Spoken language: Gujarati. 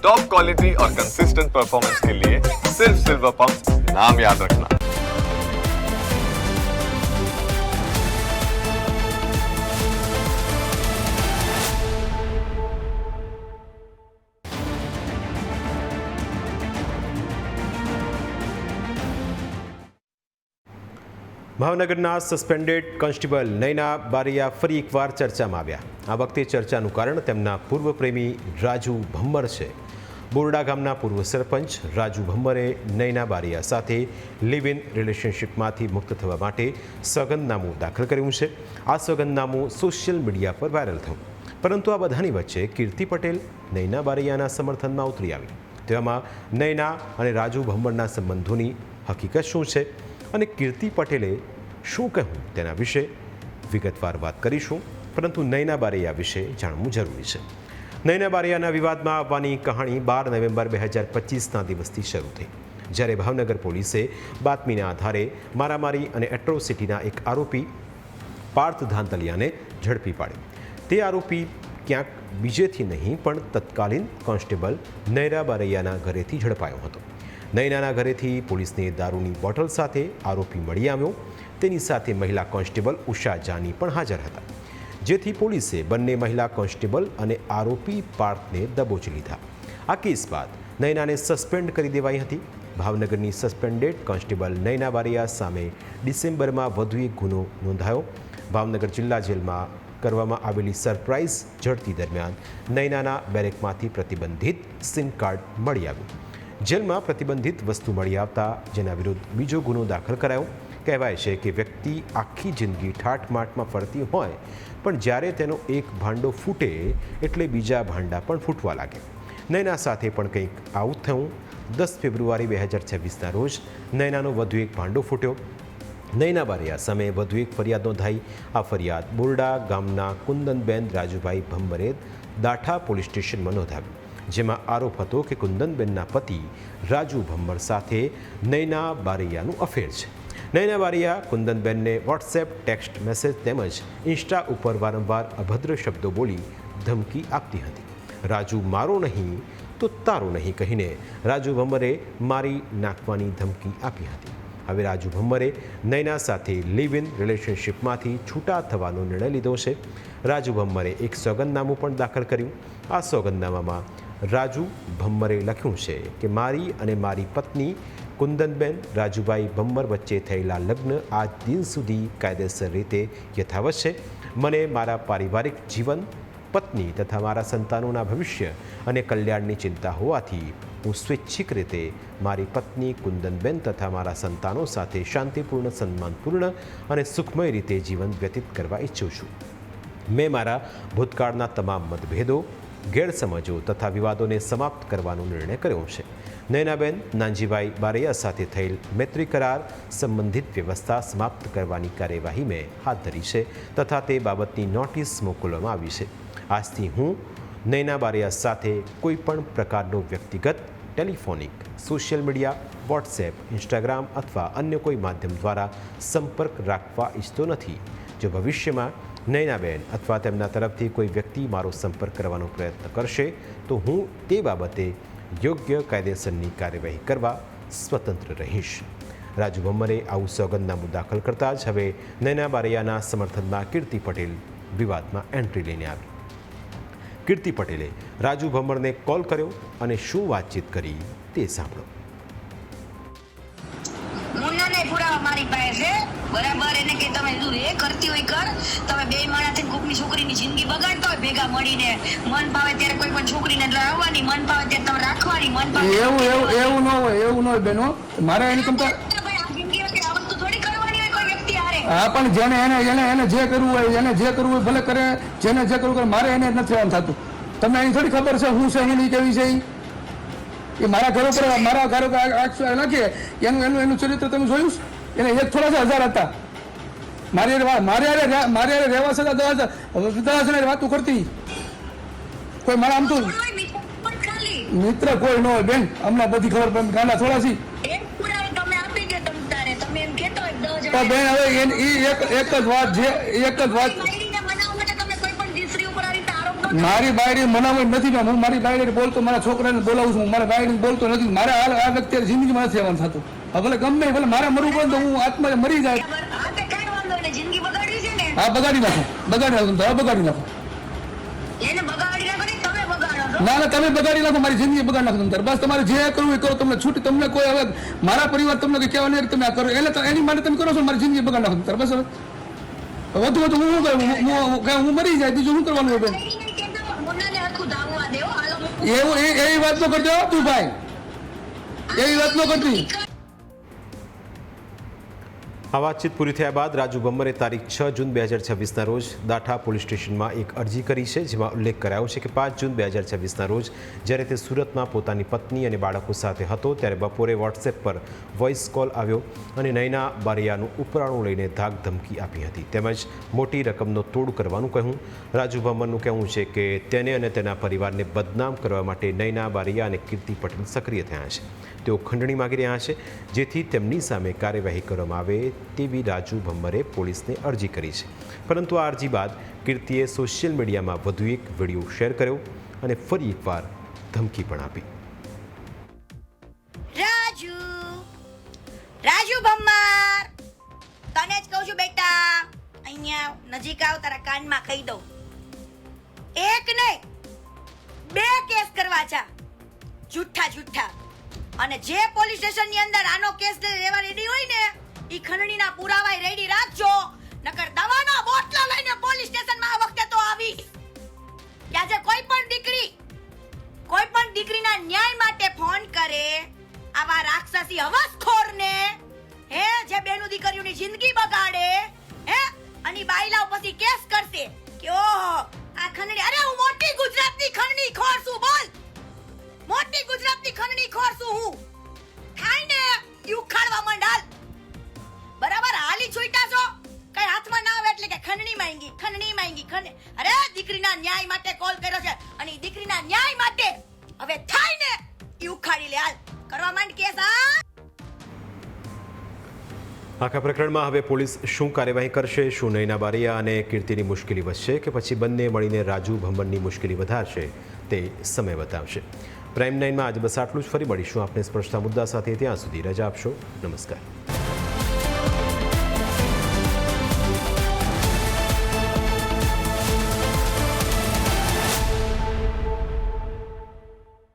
टॉप क्वालिटी और कंसिस्टेंट परफॉर्मेंस के लिए सिर्फ सिल्वर पंप नाम याद रखना। ભાવનગરના સસ્પેન્ડેડ કોન્સ્ટેબલ નયના બારૈયા ફરી એકવાર ચર્ચામાં આવ્યા। આ વખતે ચર્ચાનું કારણ તેમના પૂર્વ પ્રેમી રાજુ ભમ્મર છે। બોરડા ગામના પૂર્વ સરપંચ રાજુ ભમ્મરે નયના બારૈયા સાથે લિવ ઇન રિલેશનશિપમાંથી મુક્ત થવા માટે સોગંદનામું દાખલ કર્યું છે। આ સોગંદનામું સોશિયલ મીડિયા પર વાયરલ થયું, પરંતુ આ બધાની વચ્ચે કીર્તિ પટેલ નયના બારૈયાના સમર્થનમાં ઉતરી આવી। તેવામાં નયના અને રાજુ ભમ્મરના સંબંધોની હકીકત શું છે અને કીર્તિ પટેલે શું કહ્યું તેના વિશે વિગતવાર વાત કરીશું, પરંતુ નયના બારૈયા વિશે જાણવું જરૂરી છે। નયના બારૈયાના વિવાદમાં આવવાની કહાણી 12 નવેમ્બર 2025ના દિવસથી શરૂ થઈ, જ્યારે ભાવનગર પોલીસે બાતમીના આધારે મારામારી અને એટ્રોસિટીના એક આરોપી પાર્થ ધાંતલિયાને ઝડપી પાડ્યો। તે આરોપી ક્યાંક બીજેથી નહીં પણ તત્કાલીન કોન્સ્ટેબલ નયના બારૈયાના ઘરેથી ઝડપાયો હતો। નયનાના ઘરેથી પોલીસને દારૂની બોટલ સાથે આરોપી મળી આવ્યો। તેની સાથે મહિલા કોન્સ્ટેબલ ઉષા જાની પણ હાજર હતા, જેથી પોલીસે બંને મહિલા કોન્સ્ટેબલ અને આરોપી પાર્થને દબોચી લીધા। આ કેસ બાદ નયનાને સસ્પેન્ડ કરી દેવાઈ હતી। ભાવનગરની સસ્પેન્ડેડ કોન્સ્ટેબલ નયના બારૈયા સામે ડિસેમ્બરમાં વધુ એક ગુનો નોંધાયો। ભાવનગર જિલ્લા જેલમાં કરવામાં આવેલી સરપ્રાઇઝ ઝડપી દરમિયાન નયનાના બેરેકમાંથી પ્રતિબંધિત સિમ કાર્ડ મળી આવ્યું। જેલમાં પ્રતિબંધિત વસ્તુ મળી આવતા જેના વિરુદ્ધ બીજો ગુનો દાખલ કરાયો। કહેવાય છે કે વ્યક્તિ આખી જિંદગી ઠાઠમાઠમાં ફરતી હોય, પણ જ્યારે તેનો એક ભાંડો ફૂટે એટલે બીજા ભાંડા પણ ફૂટવા લાગે। નયના સાથે પણ કંઈક આવું થયું। 10 ફેબ્રુઆરી 2026ના રોજ નયનાનો વધુ એક ભાંડો ફૂટ્યો। નયના બારૈયા સામે વધુ એક ફરિયાદ નોંધાઈ। આ ફરિયાદ બોરડા ગામના કુંદનબેન રાજુભાઈ ભમ્મરે દાઠા પોલીસ સ્ટેશનમાં નોંધાવી, જેમાં આરોપ હતો કે કુંદનબેનના પતિ રાજુ ભમ્મર સાથે નયના બારૈયાનું અફેર છે। નયના બારૈયા કુંદનબેનને વોટ્સએપ, ટેક્સ્ટ મેસેજ તેમજ ઇન્સ્ટા ઉપર વારંવાર અભદ્ર શબ્દો બોલી ધમકી આપતી હતી। રાજુ મારો નહીં તો તારો નહીં કહીને રાજુ ભમ્મરે મારી નાખવાની ધમકી આપી હતી। હવે રાજુ ભમ્મરે નયના સાથે લિવ ઇન રિલેશનશિપમાંથી છૂટા થવાનો નિર્ણય લીધો છે। રાજુ ભમ્મરે એક સોગંદનામું પણ દાખલ કર્યું। આ સોગંદનામામાં રાજુ ભમ્મરે લખ્યું છે કે મારી અને મારી પત્ની કુંદનબેન રાજુભાઈ ભમ્મર વચ્ચે થયેલા લગ્ન આજ દિન સુધી કાયદેસર રીતે યથાવત છે। મને મારા પારિવારિક જીવન, પત્ની તથા મારા સંતાનોના ભવિષ્ય અને કલ્યાણની ચિંતા હોવાથી હું સ્વૈચ્છિક રીતે મારી પત્ની કુંદનબેન તથા મારા સંતાનો સાથે શાંતિપૂર્ણ, સન્માનપૂર્ણ અને સુખમય રીતે જીવન વ્યતીત કરવા ઈચ્છું છું। મેં મારા ભૂતકાળના તમામ મતભેદો, ગેરસમજો તથા વિવાદોને સમાપ્ત કરવાનો નિર્ણય કર્યો છે। નયનાબેન નાનજીભાઈ બારૈયા સાથે થયેલ મૈત્રી કરાર સંબંધિત વ્યવસ્થા સમાપ્ત કરવાની કાર્યવાહી મેં હાથ ધરી છે તથા તે બાબતની નોટિસ મોકલવામાં આવી છે। આજથી હું નયના બારૈયા સાથે કોઈપણ પ્રકારનો વ્યક્તિગત, telephonic, social media, WhatsApp, Instagram અથવા અન્ય કોઈ માધ્યમ દ્વારા સંપર્ક રાખવા ઈચ્છતો નથી। જો ભવિષ્યમાં નયનાબેન અથવા તેમના તરફથી કોઈ વ્યક્તિ મારો સંપર્ક કરવાનો પ્રયત્ન કરશે તો હું તે બાબતે યોગ્ય કાયદેસરની કાર્યવાહી કરવા સ્વતંત્ર રહીશ। રાજુ ભમ્મરે આવું સોગંદનામું દાખલ કરતાં જ હવે નયના બારૈયાના સમર્થનમાં કીર્તિ પટેલ વિવાદમાં એન્ટ્રી લઈને આવી। કીર્તિ પટેલે રાજુ ભમ્મરને કોલ કર્યો અને શું વાતચીત કરી તે સાંભળો। મારી પાસે છે બરાબર, એને કે તમે તું એ કરતી હોય કર, તમે બે માણસથી કોકની છોકરીની જિંદગી બગાડતા હોય ભેગા મળીને, મન ભાવે ત્યારે કોઈ પણ છોકરીને લાવવાની, મન ભાવે ત્યારે તમે રાખવાની, મન ભાવે એવું ન હોય બેનો, મારે એની કમતા હા, પણ જેને એને જે કરવું હોય ભલે કરે, જેને જે કરવું કરે, મારે એને નથી આમ થતું। તમને એની થોડી ખબર છે હું છે, એની કેવી છે એ મારા ઘરો પર નાખીએ એનું ચરિત્ર તમે જોયું? એને એક થોડા 1000 હતા, મારે રહેવા છતાં 10 વાતો કરતી કોઈ મારા આમ તો મિત્ર કોઈ ન હોય બેન, અમને બધી ખબર પડે, ગાંડા થોડા છી બેન। હવે એક જ વાત મારી બાયડી મનાવટ નથી ને હું મારી બાયડી બોલતો મારા છોકરાને બોલાવું છું મારા બાયડી બોલતો નથી મારે આ અત્યારે જિંદગીમાં નથી આવવાનું થતું ભલે ગમે ભલે મારે મરવું પડે તો હું આત્મા મરી જાય હા તે કાંઈ વાંધો નહીં, જિંદગી બગાડવી છે ને હા બગાડી નાખો બગાડી નાખો બગાડી નાખો એને બગાડી નાખો ને તમે બગાડો છો. ના ના તમે બગાડી નાખો મારી જિંદગી બગાડી નાખો તમે બસ તમારે જે કરવું એ કરો તમને છૂટી તમને કોઈ હવે મારા પરિવાર તમને કઈ કહેવા નહીં તમે આ કરો એટલે એની માટે તમે કરો છો મારી જિંદગી બગાડી નાખો બસ હવે વધુ વધુ હું કરું હું મરી જાય બીજું શું કરવાનું હોય બેન મુન્નાને હરખું ધાવવા દે, હો. હાલો મૂકો. એવું એવી વાત ન કરજો તું ભાઈ એવી વાત ન કરતી આ વાતચીત પૂરી થયા બાદ રાજુ ભમ્મરે તારીખ 6 જૂન 2026ના રોજ દાઠા પોલીસ સ્ટેશનમાં એક અરજી કરી છે જેમાં ઉલ્લેખ કરાયો છે કે 5 જૂન 2026ના રોજ જ્યારે તે સુરતમાં પોતાની પત્ની અને બાળકો સાથે હતો ત્યારે બપોરે વોટ્સએપ પર વોઇસ કોલ આવ્યો અને નયના બારૈયાનું ઉપરાણું લઈને ધાક ધમકી આપી હતી તેમજ મોટી રકમનો તોડ કરવાનું કહ્યું. રાજુ ભમ્મરનું કહેવું છે કે તેને અને તેના પરિવારને બદનામ કરવા માટે નયના બારૈયા અને કીર્તિ પટેલ સક્રિય થયા છે. તેઓ ખંડણી માગી રહ્યા છે જેથી તેમની સામે કાર્યવાહી કરવામાં આવે તેવી રાજુ ભમ્મરે પોલીસને અરજી કરી છે. પરંતુ આ અરજી બાદ કીર્તિએ સોશિયલ મીડિયામાં વધુ એક વિડીયો શેર કર્યો અને ફરી એકવાર ધમકી પણ આપી. રાજુ ભમ્મર તને જ કહું છું બેટા અહીંયા નજીક આવ તારા કાનમાં કહી દઉં એક નહીં 2 કેસ કરવા છે જુઠ્ઠા અને જે પોલીસ સ્ટેશન ની અંદર આનો કેસ લેવા રેડી હોય ને ઈ ખંડણીના પુરાવા રેડી રાખજો નકર દવાના બોટલા લઈને પોલીસ સ્ટેશનમાં આ વખતે તો આવી કે આજે કોઈ પણ દીકરીના ન્યાય માટે ફોન કરે આવા રાક્ષસી હવસખોરને હે જે બેનું દીકરીઓની જિંદગી બગાડે હે અને બાયલાઓ પછી કેસ કરશે કે ઓહો આ ખંડણી અરે હું મોટી ગુજરાતની ખંડણી ખોર છું બોલ મોટી ગુજરાતની ખંડણી ખોર છું હું થાય ને ઉખાડવા માંડ બરાબર હાલી છૂટા છો કઈ હાથમાં ના આવે એટલે કે ખંડણી માંગી અરે દીકરીના ન્યાય માટે કોલ કર્યો છે અને ઈ દીકરીના ન્યાય માટે હવે થાય ને ઈ ઉખાડી લે હાલ કરવા માંડ કેસ આખા પ્રકરણમાં હવે પોલીસ શું કાર્યવાહી કરશે? શું નયના બારૈયા અને કીર્તિની મુશ્કેલી વધશે કે પછી બંને મળીને રાજુ ભમ્મરની મુશ્કેલી વધારશે તે સમય બતાવશે. પ્રાઇમ 9માં આજે બસ આટલું જ. ફરી મળીશું આપણે સ્પર્શતા મુદ્દા સાથે. ત્યાં સુધી રજા આપશો. નમસ્કાર.